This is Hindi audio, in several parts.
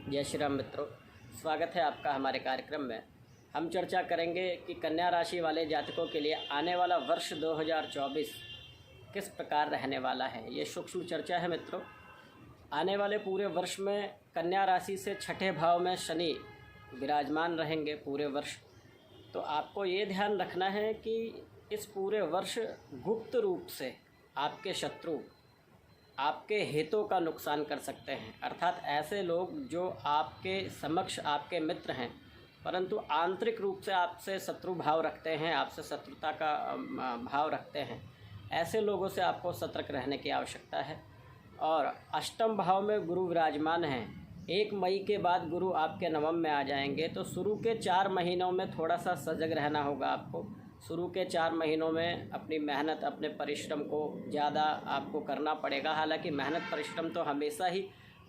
जय श्री राम मित्रों, स्वागत है आपका हमारे कार्यक्रम में। हम चर्चा करेंगे कि कन्या राशि वाले जातकों के लिए आने वाला वर्ष 2024 किस प्रकार रहने वाला है। ये सूक्ष्म चर्चा है मित्रों। आने वाले पूरे वर्ष में कन्या राशि से छठे भाव में शनि विराजमान रहेंगे पूरे वर्ष। तो आपको ये ध्यान रखना है कि इस पूरे वर्ष गुप्त रूप से आपके शत्रु आपके हितों का नुकसान कर सकते हैं। अर्थात ऐसे लोग जो आपके समक्ष आपके मित्र हैं परंतु आंतरिक रूप से आपसे शत्रु भाव रखते हैं, आपसे शत्रुता का भाव रखते हैं, ऐसे लोगों से आपको सतर्क रहने की आवश्यकता है। और अष्टम भाव में गुरु विराजमान हैं। 1 मई के बाद गुरु आपके नवम में आ जाएंगे। तो शुरू के 4 महीनों में थोड़ा सा सजग रहना होगा आपको। शुरू के 4 महीनों में अपनी मेहनत, अपने परिश्रम को ज़्यादा आपको करना पड़ेगा। हालांकि मेहनत परिश्रम तो हमेशा ही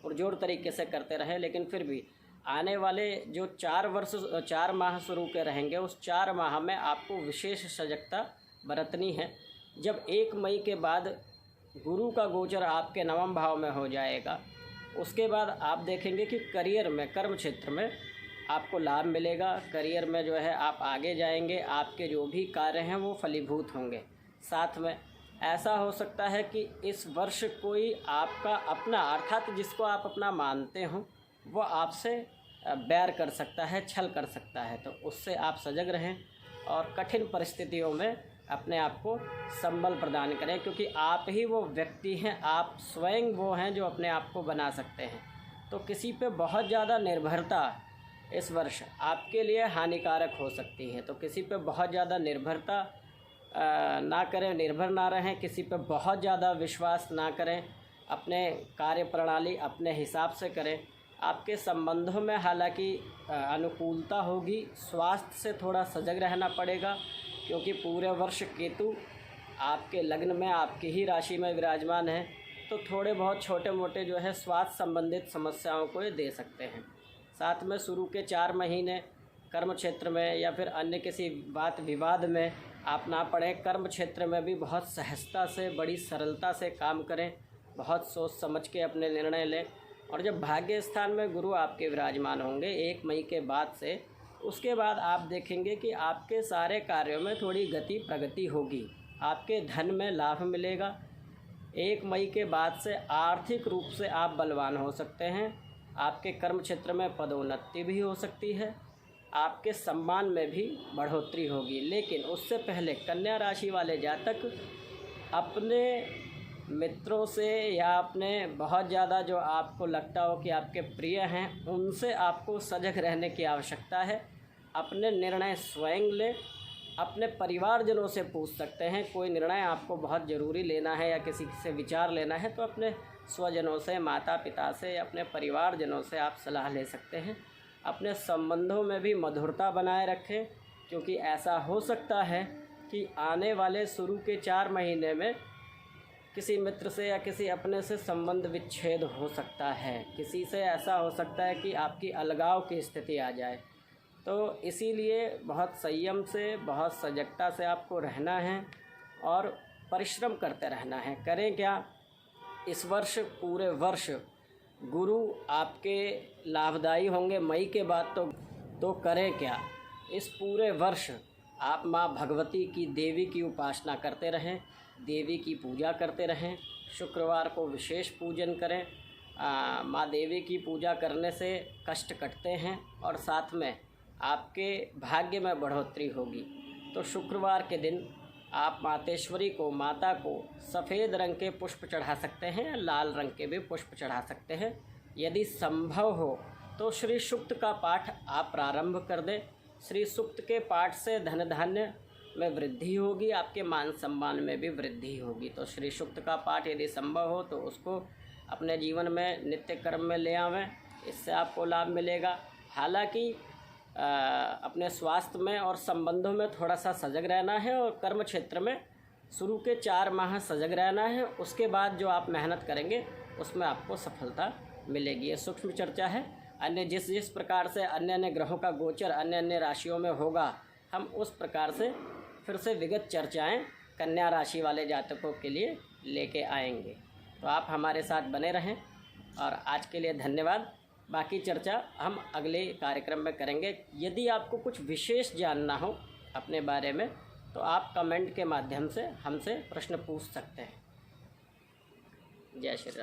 पुरजोर तरीके से करते रहे, लेकिन फिर भी आने वाले जो 4 माह शुरू के रहेंगे उस 4 माह में आपको विशेष सजगता बरतनी है। जब 1 मई के बाद गुरु का गोचर आपके नवम भाव में हो जाएगा, उसके बाद आप देखेंगे कि करियर में, कर्म क्षेत्र में आपको लाभ मिलेगा। करियर में जो है आप आगे जाएंगे, आपके जो भी कार्य हैं वो फलीभूत होंगे। साथ में ऐसा हो सकता है कि इस वर्ष कोई आपका अपना, अर्थात जिसको आप अपना मानते हो, वो आपसे बैर कर सकता है, छल कर सकता है। तो उससे आप सजग रहें और कठिन परिस्थितियों में अपने आप को संबल प्रदान करें, क्योंकि आप ही वो व्यक्ति हैं, आप स्वयं वो हैं जो अपने आप को बना सकते हैं। तो किसी पे बहुत ज़्यादा निर्भरता इस वर्ष आपके लिए हानिकारक हो सकती है। तो किसी पे बहुत ज़्यादा निर्भरता ना करें, निर्भर ना रहें, किसी पे बहुत ज़्यादा विश्वास ना करें। अपने कार्य प्रणाली अपने हिसाब से करें। आपके संबंधों में हालांकि अनुकूलता होगी। स्वास्थ्य से थोड़ा सजग रहना पड़ेगा, क्योंकि पूरे वर्ष केतु आपके लग्न में, आपकी ही राशि में विराजमान है। तो थोड़े बहुत छोटे मोटे जो है स्वास्थ्य संबंधित समस्याओं को ये दे सकते हैं। साथ में शुरू के 4 महीने कर्म क्षेत्र में या फिर अन्य किसी बात विवाद में आप ना पड़ें। कर्म क्षेत्र में भी बहुत सहजता से, बड़ी सरलता से काम करें, बहुत सोच समझ के अपने निर्णय लें। और जब भाग्य स्थान में गुरु आपके विराजमान होंगे 1 मई के बाद से, उसके बाद आप देखेंगे कि आपके सारे कार्यों में थोड़ी गति प्रगति होगी। आपके धन में लाभ मिलेगा। 1 मई के बाद से आर्थिक रूप से आप बलवान हो सकते हैं। आपके कर्म क्षेत्र में पदोन्नति भी हो सकती है। आपके सम्मान में भी बढ़ोतरी होगी। लेकिन उससे पहले कन्या राशि वाले जातक अपने मित्रों से या अपने बहुत ज़्यादा जो आपको लगता हो कि आपके प्रिय हैं, उनसे आपको सजग रहने की आवश्यकता है। अपने निर्णय स्वयं लें। अपने परिवारजनों से पूछ सकते हैं। कोई निर्णय आपको बहुत ज़रूरी लेना है या किसी से विचार लेना है तो अपने स्वजनों से, माता पिता से, अपने परिवारजनों से आप सलाह ले सकते हैं। अपने संबंधों में भी मधुरता बनाए रखें, क्योंकि ऐसा हो सकता है कि आने वाले शुरू के 4 महीने में किसी मित्र से या किसी अपने से संबंध विच्छेद हो सकता है। किसी से ऐसा हो सकता है कि आपकी अलगाव की स्थिति आ जाए। तो इसीलिए बहुत संयम से, बहुत सजगता से आपको रहना है और परिश्रम करते रहना है। करें क्या, इस वर्ष पूरे वर्ष गुरु आपके लाभदायी होंगे। मई के बाद तो करें क्या, इस पूरे वर्ष आप माँ भगवती की, देवी की उपासना करते रहें, देवी की पूजा करते रहें। शुक्रवार को विशेष पूजन करें। माँ देवी की पूजा करने से कष्ट कटते हैं और साथ में आपके भाग्य में बढ़ोतरी होगी। तो शुक्रवार के दिन आप मातेश्वरी को, माता को सफ़ेद रंग के पुष्प चढ़ा सकते हैं, लाल रंग के भी पुष्प चढ़ा सकते हैं। यदि संभव हो तो श्री सूक्त का पाठ आप प्रारंभ कर दें। श्री सूक्त के पाठ से धन धान्य में वृद्धि होगी, आपके मान सम्मान में भी वृद्धि होगी। तो श्री सूक्त का पाठ यदि संभव हो तो उसको अपने जीवन में नित्य कर्म में ले आवें, इससे आपको लाभ मिलेगा। हालांकि अपने स्वास्थ्य में और संबंधों में थोड़ा सा सजग रहना है और कर्म क्षेत्र में शुरू के 4 माह सजग रहना है। उसके बाद जो आप मेहनत करेंगे उसमें आपको सफलता मिलेगी। ये सूक्ष्म चर्चा है। अन्य जिस प्रकार से अन्य ग्रहों का गोचर अन्य राशियों में होगा, हम उस प्रकार से फिर से विगत चर्चाएं कन्या राशि वाले जातकों के लिए लेके आएंगे। तो आप हमारे साथ बने रहें और आज के लिए धन्यवाद। बाकी चर्चा हम अगले कार्यक्रम में करेंगे। यदि आपको कुछ विशेष जानना हो अपने बारे में तो आप कमेंट के माध्यम से हमसे प्रश्न पूछ सकते हैं। जय श्री राम।